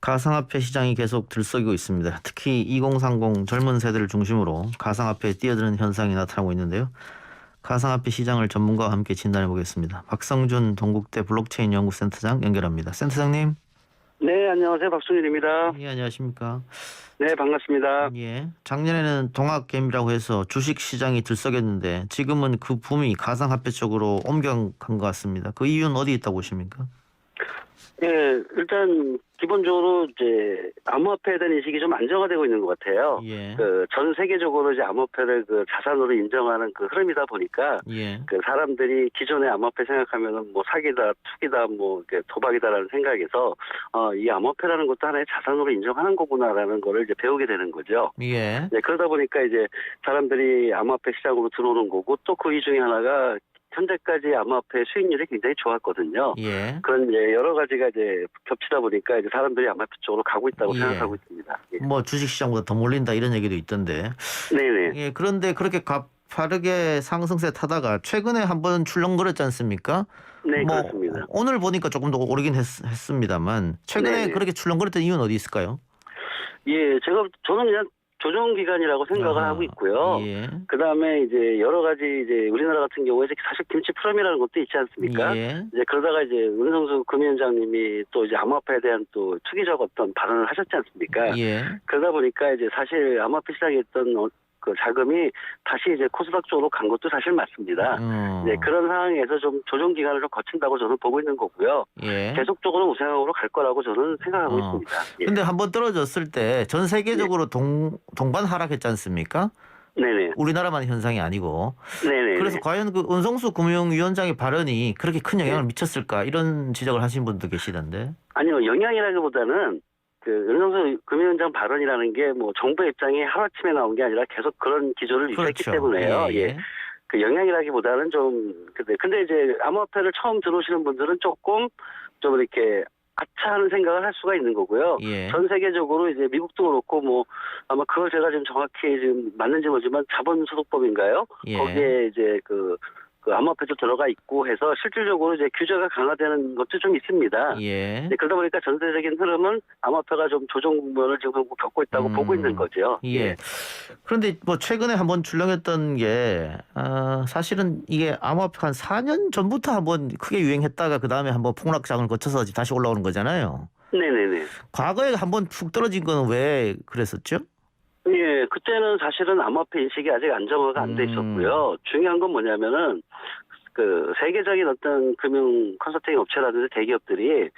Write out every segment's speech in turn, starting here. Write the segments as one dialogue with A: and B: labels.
A: 가상화폐 시장이 계속 들썩이고 있습니다. 특히 2030 젊은 세대를 중심으로 가상화폐에 뛰어드는 현상이 나타나고 있는데요. 가상화폐 시장을 전문가와 함께 진단해 보겠습니다. 박성준 동국대 블록체인 연구센터장 연결합니다. 센터장님.
B: 네, 안녕하세요. 박순일입니다.
A: 예, 안녕하십니까.
B: 네, 반갑습니다.
A: 예, 작년에는 동학개미라고 해서 주식 시장이 들썩였는데 지금은 그 붐이 가상화폐 쪽으로 옮겨간 것 같습니다. 그 이유는 어디 있다고 보십니까?
B: 예, 일단 기본적으로 이제 암호화폐에 대한 인식이 좀 안정화되고 있는 것 같아요.
A: 예,
B: 전 세계적으로 이제 암호화폐를 자산으로 인정하는 그 흐름이다 보니까
A: 예,
B: 사람들이 기존의 암호화폐 생각하면은 뭐 사기다, 투기다, 뭐 이렇게 도박이다라는 생각에서 이 암호화폐라는 것도 하나의 자산으로 인정하는 거구나라는 거를 이제 배우게 되는 거죠.
A: 예,
B: 네, 그러다 보니까 이제 사람들이 암호화폐 시장으로 들어오는 거고 또 그 이 중에 하나가 현재까지 암호화폐 수익률이 굉장히 좋았거든요.
A: 예.
B: 그런 이제 여러 가지가 이제 겹치다 보니까 이제 사람들이 암호화폐 쪽으로 가고 있다고
A: 예.
B: 생각하고 있습니다. 예.
A: 뭐 주식 시장보다 더 몰린다 이런 얘기도 있던데.
B: 네네.
A: 예, 그런데 그렇게 가파르게 상승세 타다가 최근에 한번 출렁거렸지 않습니까?
B: 네,
A: 뭐
B: 그렇습니다.
A: 오늘 보니까 조금 더 오르긴 했습니다만 최근에
B: 네네.
A: 그렇게 출렁거렸던 이유는 어디 있을까요?
B: 예, 저는 그냥 조정 기간이라고 생각을
A: 아하,
B: 하고 있고요.
A: 예,
B: 그다음에 이제 여러 가지 이제 우리나라 같은 경우에 사실 김치 프롬이라는 것도 있지 않습니까?
A: 예,
B: 이제 그러다가 이제 은성수 금위원장님이 또 이제 암호화폐에 대한 또 투기적 어떤 발언을 하셨지 않습니까?
A: 예,
B: 그러다 보니까 이제 사실 암호화폐 시장에 있던 그 자금이 다시 이제 코스닥 쪽으로 간 것도 사실 맞습니다. 네, 그런 상황에서 좀 조정 기간을 좀 거친다고 저는 보고 있는 거고요.
A: 예.
B: 계속적으로 우상향으로 갈 거라고 저는 생각하고 있습니다. 예.
A: 근데 한번 떨어졌을 때 전 세계적으로 동반 하락했지 않습니까?
B: 네네.
A: 우리나라만 현상이 아니고.
B: 네네.
A: 그래서 과연 그 은성수 금융위원장의 발언이 그렇게 큰 영향을
B: 네.
A: 미쳤을까 이런 지적을 하신 분도 계시던데.
B: 아니요, 영향이라기보다는 은성수 금위원장 발언이라는 게 뭐 정부의 입장이 하루아침에 나온 게 아니라 계속 그런 기조를 유지했기
A: 그렇죠.
B: 때문에요.
A: 예, 예.
B: 그 영향이라기보다는 좀 근데 이제 암호화폐를 처음 들어오시는 분들은 조금 좀 이렇게 아차하는 생각을 할 수가 있는 거고요.
A: 예.
B: 전 세계적으로 이제 미국도 그렇고 뭐 아마 그걸 제가 지금 정확히 지금 맞는지 모르지만 자본소득법인가요?
A: 예.
B: 거기에 이제 그 암호화폐도 들어가 있고 해서 실질적으로 이제 규제가 강화되는 것도 좀 있습니다.
A: 예.
B: 네, 그러다 보니까 전세적인 흐름은 암호화폐가 좀 조정 국면을 지금 겪고 있다고 보고 있는 거죠.
A: 예. 그런데 뭐 최근에 한번 출렁했던 게 사실은 이게 암호화폐 한 4년 전부터 한번 크게 유행했다가 그 다음에 한번 폭락장을 거쳐서 다시 올라오는 거잖아요.
B: 네네네.
A: 과거에 한번 푹 떨어진 건 왜 그랬었죠?
B: 예, 그때는 사실은 암호화폐 인식이 아직 안정화가 안 돼 있었고요. 중요한 건 뭐냐면은 세계적인 어떤 금융 컨설팅 업체라든지 대기업들이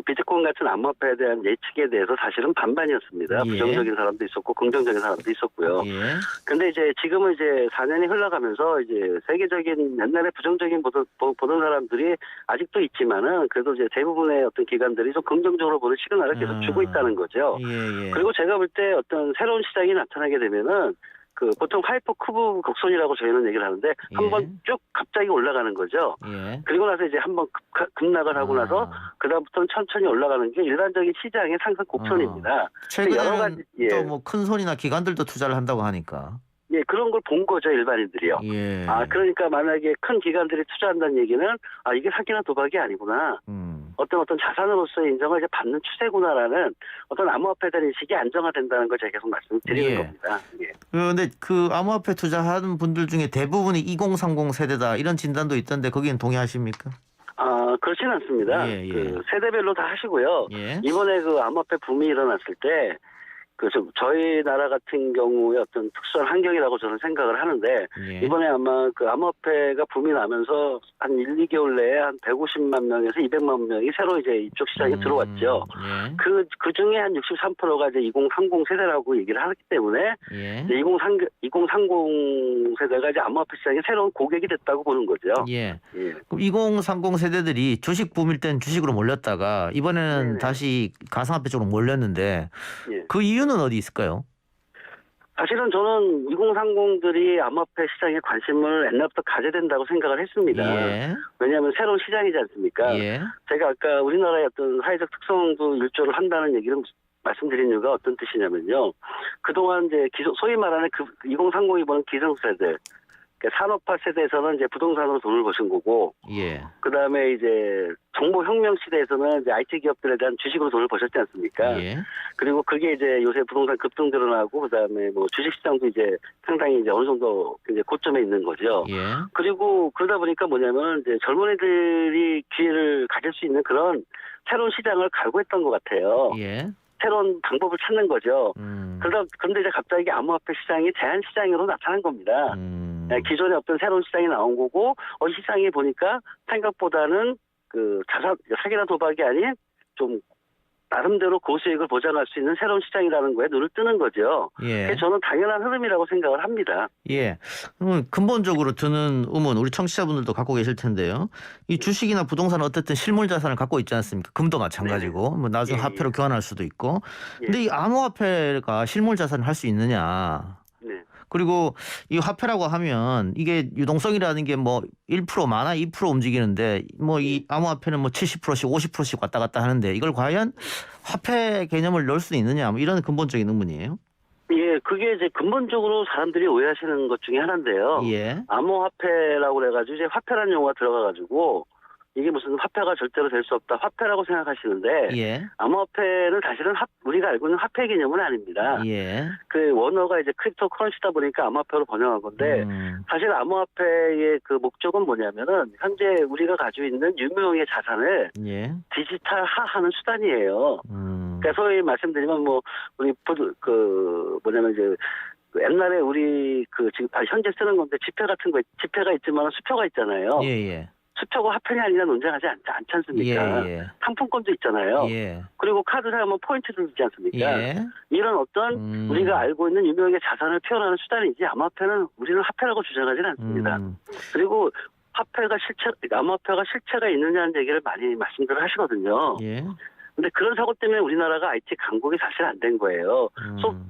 B: 비트코인 같은 암호화폐에 대한 예측에 대해서 사실은 반반이었습니다.
A: 예.
B: 부정적인 사람도 있었고 긍정적인 사람도 있었고요.
A: 예.
B: 근데 이제 지금은 이제 4년이 흘러가면서 이제 세계적인 옛날에 부정적인 보던 사람들이 아직도 있지만은 그래도 이제 대부분의 어떤 기관들이 좀 긍정적으로 보는 시그널을 계속 주고 있다는 거죠.
A: 예, 예.
B: 그리고 제가 볼 때 어떤 새로운 시장이 나타나게 되면은 보통 하이퍼 커브 곡선이라고 저희는 얘기를 하는데 한번 쭉 갑자기 올라가는 거죠.
A: 예.
B: 그리고 나서 이제 한번 급락을 하고 나서 그다음부터는 천천히 올라가는 게 일반적인 시장의 상승 곡선입니다.
A: 최근에는 또 뭐 큰 손이나 기관들도 투자를 한다고 하니까.
B: 예, 그런 걸 본 거죠, 일반인들이요.
A: 예.
B: 그러니까 만약에 큰 기관들이 투자한다는 얘기는 이게 사기나 도박이 아니구나. 어떤 자산으로서의 인정을 이제 받는 추세구나라는 어떤 암호화폐에 대한 인식이 안정화된다는 걸 제가 계속 말씀드리는 겁니다. 예.
A: 그런데 그 암호화폐 투자하는 분들 중에 대부분이 2030 세대다 이런 진단도 있던데 거기는 동의하십니까?
B: 그렇지는 않습니다.
A: 예.
B: 세대별로 다 하시고요.
A: 예.
B: 이번에 암호화폐 붐이 일어났을 때 저희 나라 같은 경우에 어떤 특수한 환경이라고 저는 생각을 하는데
A: 예.
B: 이번에 아마 암호화폐가 붐이 나면서 한 1, 2개월 내에 한 150만 명에서 200만 명이 새로 이제 이쪽 시장에 들어왔죠.
A: 예.
B: 그 중에 한 63%가 이제 2030 세대라고 얘기를 하기 때문에
A: 예.
B: 2030 세대가 이제 암호화폐 시장의 새로운 고객이 됐다고 보는 거죠.
A: 예.
B: 예.
A: 그럼 2030 세대들이 주식 붐일 땐 주식으로 몰렸다가 이번에는
B: 네네.
A: 다시 가상화폐 쪽으로 몰렸는데
B: 예.
A: 그 이유는 어디 있을까요?
B: 사실은 저는 2030들이 암호화폐 시장에 관심을 옛날부터 가져야 된다고 생각을 했습니다.
A: 예.
B: 왜냐하면 새로운 시장이지 않습니까?
A: 예.
B: 제가 아까 우리나라의 어떤 사회적 특성도 일조를 한다는 얘기를 말씀드린 이유가 어떤 뜻이냐면요. 그동안 이제 소위 말하는 2030이 보는 기성세대, 그러니까 산업화 세대에서는 이제 부동산으로 돈을 버신 거고,
A: 예.
B: 그 다음에 이제 정보혁명 시대에서는 이제 IT 기업들에 대한 주식으로 돈을 버셨지 않습니까?
A: 예.
B: 그리고 그게 이제 요새 부동산 급등 드러나고, 그 다음에 뭐 주식시장도 이제 상당히 이제 어느 정도 이제 고점에 있는 거죠.
A: 예.
B: 그리고 그러다 보니까 뭐냐면 이제 젊은이들이 기회를 가질 수 있는 그런 새로운 시장을 갈구했던 것 같아요.
A: 예.
B: 새로운 방법을 찾는 거죠. 그런데 이제 갑자기 암호화폐 시장이 제한 시장으로 나타난 겁니다. 네, 기존에 없던 새로운 시장이 나온 거고, 시장에 보니까 생각보다는 그 사기나 도박이 아닌 좀 나름대로 고수익을 보장할 수 있는 새로운 시장이라는 거에 눈을 뜨는 거죠.
A: 예.
B: 그래서 저는 당연한 흐름이라고 생각을 합니다.
A: 예. 근본적으로 드는 의문, 우리 청취자분들도 갖고 계실 텐데요. 이 주식이나 부동산은 어쨌든 실물 자산을 갖고 있지 않습니까? 금도 마찬가지고, 뭐 나중에
B: 예,
A: 화폐로
B: 예.
A: 교환할 수도 있고.
B: 예.
A: 근데 이 암호화폐가 실물 자산을 할 수 있느냐?
B: 네.
A: 그리고 이 화폐라고 하면 이게 유동성이라는 게 뭐 1% 많아 2% 움직이는데 뭐 이 암호화폐는 뭐 70%씩 50%씩 왔다 갔다 하는데 이걸 과연 화폐 개념을 넣을 수 있느냐? 뭐 이런 근본적인 의문이에요.
B: 예, 그게 이제 근본적으로 사람들이 오해하시는 것 중에 하나인데요.
A: 예.
B: 암호화폐라고 그래가지고 이제 화폐라는 용어가 들어가가지고 이게 무슨 화폐가 절대로 될 수 없다. 화폐라고 생각하시는데
A: 예.
B: 암호화폐는 사실은 우리가 알고 있는 화폐 개념은 아닙니다.
A: 예.
B: 그 원어가 이제 크립토 커런시다 보니까 암호화폐로 번역한 건데 사실 암호화폐의 그 목적은 뭐냐면은 현재 우리가 가지고 있는 유무형의 자산을
A: 예.
B: 디지털화하는 수단이에요. 그러니까 소위 말씀드리면 뭐 우리 뭐냐면 이제 그 옛날에 우리 지금 현재 쓰는 건데 지폐가 있지만 수표가 있잖아요.
A: 예.
B: 수표가 화폐냐 아니냐 논쟁하지 않지 않습니까?
A: 예.
B: 상품권도 있잖아요.
A: 예.
B: 그리고 카드 사용하면 포인트도 주지 않습니까?
A: 예.
B: 이런 어떤 우리가 알고 있는 유명의 자산을 표현하는 수단이지 암호화폐는 우리는 화폐라고 주장하지는 않습니다. 그리고 암호화폐가 실체가 있느냐는 얘기를 많이 말씀들을 하시거든요.
A: 예.
B: 근데 그런 사고 때문에 우리나라가 IT 강국이 사실 안 된 거예요.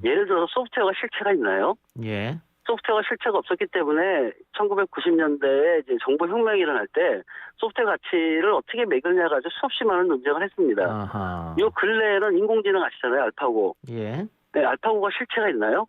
B: 예를 들어서 소프트웨어가 실체가 있나요?
A: 예.
B: 소프트웨어가 실체가 없었기 때문에 1990년대에 이제 정보혁명이 일어날 때 소프트웨어 가치를 어떻게 매겼냐 가지고 수없이 많은 논쟁을 했습니다.
A: 아하.
B: 요 근래에는 인공지능 아시잖아요, 알파고.
A: 예.
B: 네, 알파고가 실체가 있나요?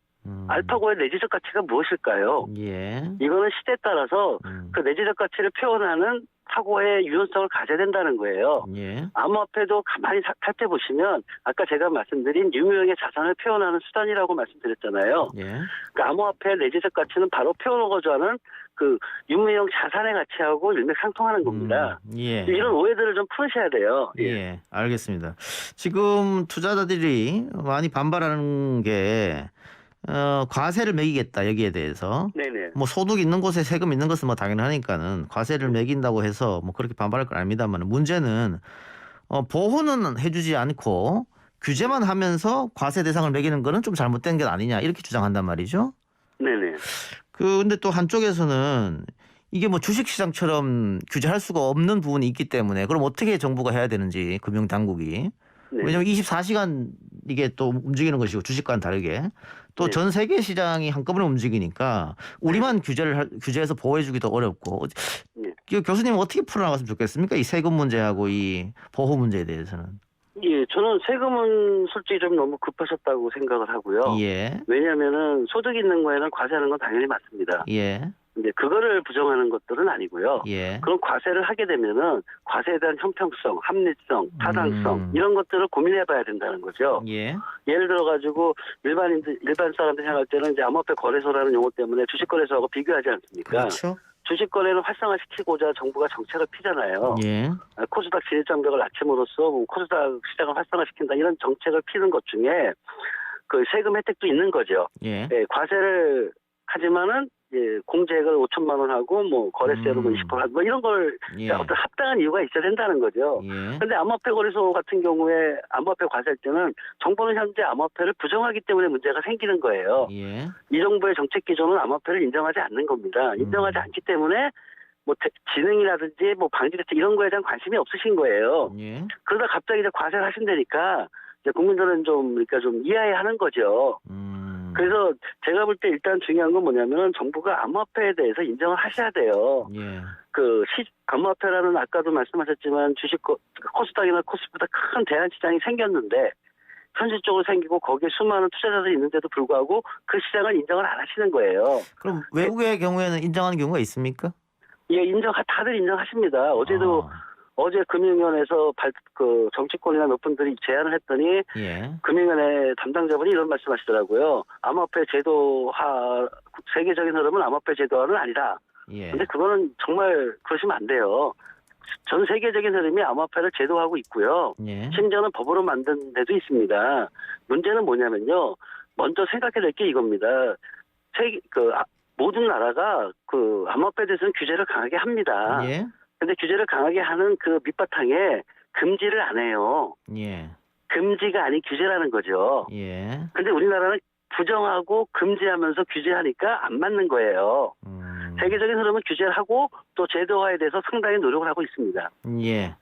B: 알파고의 내재적 가치가 무엇일까요?
A: 예.
B: 이거는 시대에 따라서 그 내재적 가치를 표현하는 사고의 유연성을 가져야 된다는 거예요.
A: 예.
B: 암호화폐도 가만히 살펴보시면 아까 제가 말씀드린 유무형의 자산을 표현하는 수단이라고 말씀드렸잖아요.
A: 예.
B: 그 암호화폐의 내재적 가치는 바로 표현하고자 하는 그 유무형 자산의 가치하고 일맥상통하는 겁니다.
A: 예.
B: 이런 오해들을 좀 풀으셔야 돼요.
A: 예. 알겠습니다. 지금 투자자들이 많이 반발하는 게 과세를 매기겠다 여기에 대해서.
B: 네네.
A: 뭐 소득 있는 곳에 세금 있는 것은 뭐 당연하니까는 과세를 매긴다고 해서 뭐 그렇게 반발할 건 아닙니다만 문제는 보호는 해주지 않고 규제만 하면서 과세 대상을 매기는 거는 좀 잘못된 게 아니냐 이렇게 주장한단 말이죠.
B: 네네.
A: 근데 또 한쪽에서는 이게 뭐 주식시장처럼 규제할 수가 없는 부분이 있기 때문에 그럼 어떻게 정부가 해야 되는지 금융당국이.
B: 네.
A: 왜냐하면 24시간 이게 또 움직이는 것이고 주식과는 다르게 또
B: 네.
A: 전 세계 시장이 한꺼번에 움직이니까 우리만 규제해서 보호해주기도 어렵고.
B: 네.
A: 교수님 어떻게 풀어나갔으면 좋겠습니까? 이 세금 문제하고 이 보호 문제에 대해서는.
B: 예, 저는 세금은 솔직히 좀 너무 급하셨다고 생각을 하고요.
A: 예.
B: 왜냐하면은 소득 있는 거에는 과세하는 건 당연히 맞습니다.
A: 예.
B: 근데 그거를 부정하는 것들은 아니고요.
A: 예.
B: 그런 과세를 하게 되면은 과세에 대한 형평성, 합리성, 타당성 이런 것들을 고민해봐야 된다는 거죠.
A: 예.
B: 예를 들어가지고 일반 사람들이 생각할 때는 이제 암호화폐 거래소라는 용어 때문에 주식거래소하고 비교하지 않습니까?
A: 그렇죠.
B: 주식거래를 활성화시키고자 정부가 정책을 피잖아요.
A: 예.
B: 코스닥 진입장벽을 낮춤으로써 뭐 코스닥 시장을 활성화시킨다 이런 정책을 피는 것 중에 그 세금 혜택도 있는 거죠.
A: 예.
B: 예, 과세를 하지만은 예, 공제액을 5천만 원 하고 뭐 거래세로 20% 하고 뭐 이런 걸
A: 예.
B: 어떤 합당한 이유가 있어야 된다는 거죠.
A: 예.
B: 그런데 암호화폐 거래소 같은 경우에 암호화폐 과세할 때는 정부는 현재 암호화폐를 부정하기 때문에 문제가 생기는 거예요.
A: 예.
B: 이 정부의 정책 기조는 암호화폐를 인정하지 않는 겁니다. 인정하지 않기 때문에 뭐 지능이라든지 뭐 방지 대책 이런 거에 대한 관심이 없으신 거예요.
A: 예.
B: 그러다 갑자기 이제 과세를 하신다니까 이제 국민들은 그러니까 좀 이해하는 거죠. 그래서 제가 볼 때 일단 중요한 건 뭐냐면 정부가 암호화폐에 대해서 인정을 하셔야 돼요.
A: 예.
B: 암호화폐라는 아까도 말씀하셨지만 코스닥이나 코스피보다 큰 대한 시장이 생겼는데 현실적으로 생기고 거기에 수많은 투자자들이 있는데도 불구하고 그 시장을 인정을 안 하시는 거예요.
A: 그럼 외국의 경우에는 인정하는 경우가 있습니까?
B: 예, 다들 인정하십니다. 어제 금융위원회에서 정치권이나 몇 분들이 제안을 했더니
A: 예.
B: 금융위원회 담당자분이 이런 말씀하시더라고요. 암호화폐 제도화 세계적인 흐름은 암호화폐 제도화는 아니다.
A: 예.
B: 근데 그거는 정말 그러시면 안 돼요. 전 세계적인 흐름이 암호화폐를 제도화하고 있고요.
A: 예.
B: 심지어는 법으로 만든 데도 있습니다. 문제는 뭐냐면요. 먼저 생각해야 될 게 이겁니다. 모든 나라가 암호화폐에 대해서는 규제를 강하게 합니다.
A: 예.
B: 근데 규제를 강하게 하는 그 밑바탕에 금지를 안 해요.
A: 예.
B: 금지가 아닌 규제라는 거죠.
A: 예.
B: 근데 우리나라는 부정하고 금지하면서 규제하니까 안 맞는 거예요. 세계적인 흐름은 규제를 하고 또 제도화에 대해서 상당히 노력을 하고 있습니다.
A: 예.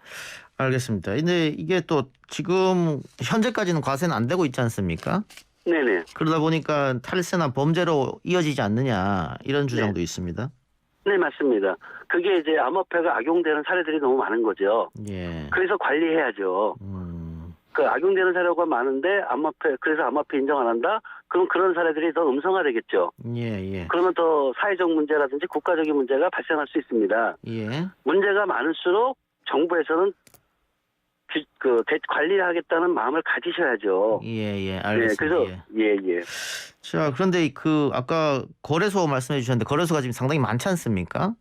A: 알겠습니다. 근데 이게 또 지금 현재까지는 과세는 안 되고 있지 않습니까?
B: 네네.
A: 그러다 보니까 탈세나 범죄로 이어지지 않느냐 이런 주장도 있습니다.
B: 네, 맞습니다. 그게 이제 암호화폐가 악용되는 사례들이 너무 많은 거죠.
A: 예.
B: 그래서 관리해야죠. 그 악용되는 사례가 많은데 그래서 암호화폐 인정 안 한다? 그럼 그런 사례들이 더 음성화되겠죠.
A: 예. 예.
B: 그러면 더 사회적 문제라든지 국가적인 문제가 발생할 수 있습니다.
A: 예.
B: 문제가 많을수록 정부에서는 관리하겠다는 마음을 가지셔야죠.
A: 예. 알겠습니다.
B: 네, 그래서 예.
A: 자, 그런데 아까 거래소 말씀해 주셨는데 거래소가 지금 상당히 많지 않습니까?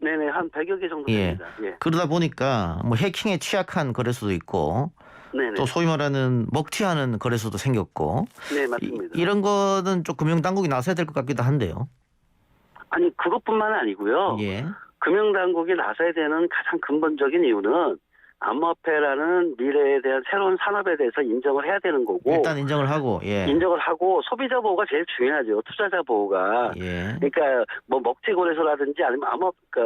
B: 네네, 한 100여 개 정도 됩니다. 예.
A: 그러다 보니까 뭐 해킹에 취약한 거래소도 있고
B: 네네.
A: 또 소위 말하는 먹튀하는 거래소도 생겼고
B: 네, 맞습니다.
A: 이런 거는 좀 금융당국이 나서야 될 것 같기도 한데요.
B: 아니, 그것뿐만 아니고요.
A: 예.
B: 금융당국이 나서야 되는 가장 근본적인 이유는 암호화폐라는 미래에 대한 새로운 산업에 대해서 인정을 해야 되는 거고
A: 일단 인정을 하고
B: 인정을 하고 소비자 보호가 제일 중요하죠. 투자자 보호가.
A: 예.
B: 그러니까 뭐 먹튀 거래소라든지 아니면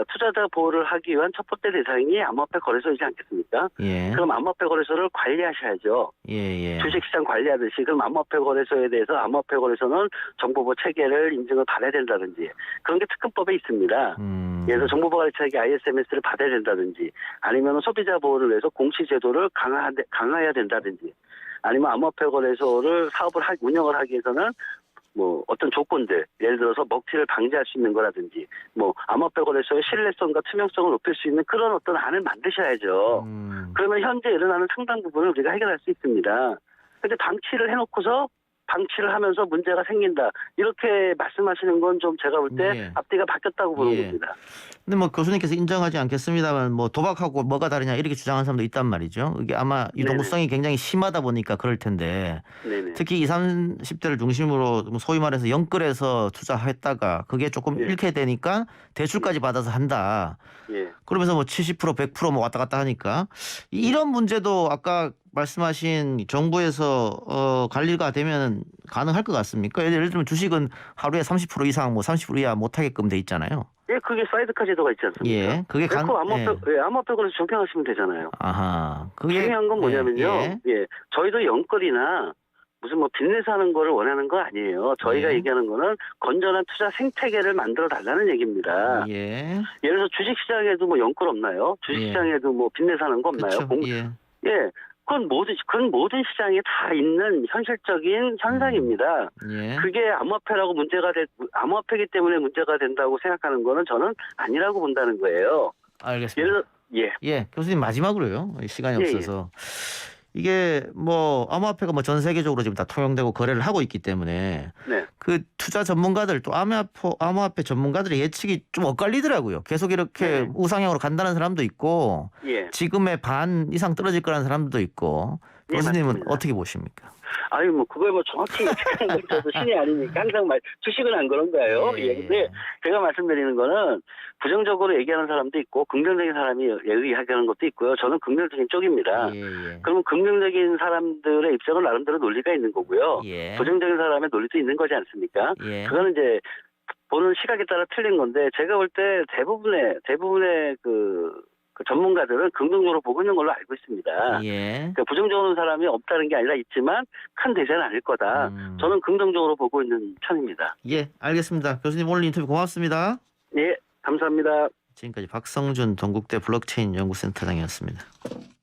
B: 투자자 보호를 하기 위한 첫 번째 대상이 암호화폐 거래소이지 않겠습니까?
A: 예.
B: 그럼 암호화폐 거래소를 관리하셔야죠.
A: 예.
B: 주식시장 관리하듯이. 그럼 암호화폐 거래소에 대해서 암호화폐 거래소는 정보보호 체계를 인증을 받아야 된다든지 그런 게 특근법에 있습니다. 예를 들어 정보보호 체계 ISMS를 받아야 된다든지 아니면 소비자 보호를 위해서 공시제도를 강화해야 된다든지 아니면 암호화폐 거래소를 운영을 하기 위해서는 뭐 어떤 조건들 예를 들어서 먹튀를 방지할 수 있는 거라든지 뭐 암호화폐 거래소의 신뢰성과 투명성을 높일 수 있는 그런 어떤 안을 만드셔야죠. 그러면 현재 일어나는 상당 부분을 우리가 해결할 수 있습니다. 근데 방치를 하면서 문제가 생긴다. 이렇게 말씀하시는 건 좀 제가 볼 때 앞뒤가 바뀌었다고 보는 겁니다.
A: 근데 뭐 교수님께서 인정하지 않겠습니다만 뭐 도박하고 뭐가 다르냐 이렇게 주장하는 사람도 있단 말이죠. 이게 아마 유동성이 굉장히 심하다 보니까 그럴 텐데
B: 네네.
A: 특히 20, 30대를 중심으로 소위 말해서 영끌해서 투자했다가 그게 조금 잃게 되니까 대출까지 받아서 한다.
B: 예.
A: 그러면서 뭐 70%, 100% 뭐 왔다 갔다 하니까 이런 문제도 아까 말씀하신 정부에서 관리가 되면 가능할 것 같습니까? 예를 들면 주식은 하루에 30% 이상 뭐 30% 이하 못하게끔 돼 있잖아요.
B: 예, 그게 사이드카 제도가 있지 않습니까?
A: 예, 그게
B: 암호화폐 거래소 적용하시면 되잖아요.
A: 아하.
B: 중요한 건 뭐냐면요. 저희도 영끌이나 무슨 뭐 빚내서 하는 거를 원하는 거 아니에요. 저희가 얘기하는 거는 건전한 투자 생태계를 만들어 달라는 얘기입니다. 예를 들어서 주식시장에도 뭐 영끌 없나요? 주식시장에도 뭐 빚내서 하는 거 없나요? 그건 모든 시장에 다 있는 현실적인 현상입니다. 그게 암호화폐이기 때문에 문제가 된다고 생각하는 거는 저는 아니라고 본다는 거예요.
A: 알겠습니다. 교수님 마지막으로요. 시간이 없어서. 이게 뭐 암호화폐가 뭐 전 세계적으로 지금 다 통용되고 거래를 하고 있기 때문에 그 투자 전문가들 또 암호화폐 전문가들의 예측이 좀 엇갈리더라고요. 계속 이렇게 우상향으로 간다는 사람도 있고 지금의 반 이상 떨어질 거라는 사람도 있고 교수님은
B: 맞습니다.
A: 어떻게 보십니까?
B: 아유, 뭐, 그걸 뭐 정확히 예측하는 건 저도 신이 아니니까 항상 주식은 안 그런 거예요. 근데 제가 말씀드리는 거는 부정적으로 얘기하는 사람도 있고 긍정적인 사람이 얘기하는 것도 있고요. 저는 긍정적인 쪽입니다. 그러면 긍정적인 사람들의 입장은 나름대로 논리가 있는 거고요. 부정적인 사람의 논리도 있는 거지 않습니까? 그거는 이제 보는 시각에 따라 틀린 건데 제가 볼 때 대부분의 그 전문가들은 긍정적으로 보고 있는 걸로 알고 있습니다. 그러니까 부정적으로 사람이 없다는 게 아니라 있지만 큰 대세는 아닐 거다. 저는 긍정적으로 보고 있는 편입니다.
A: 알겠습니다. 교수님 오늘 인터뷰 고맙습니다.
B: 감사합니다.
A: 지금까지 박성준 동국대 블록체인 연구센터장이었습니다.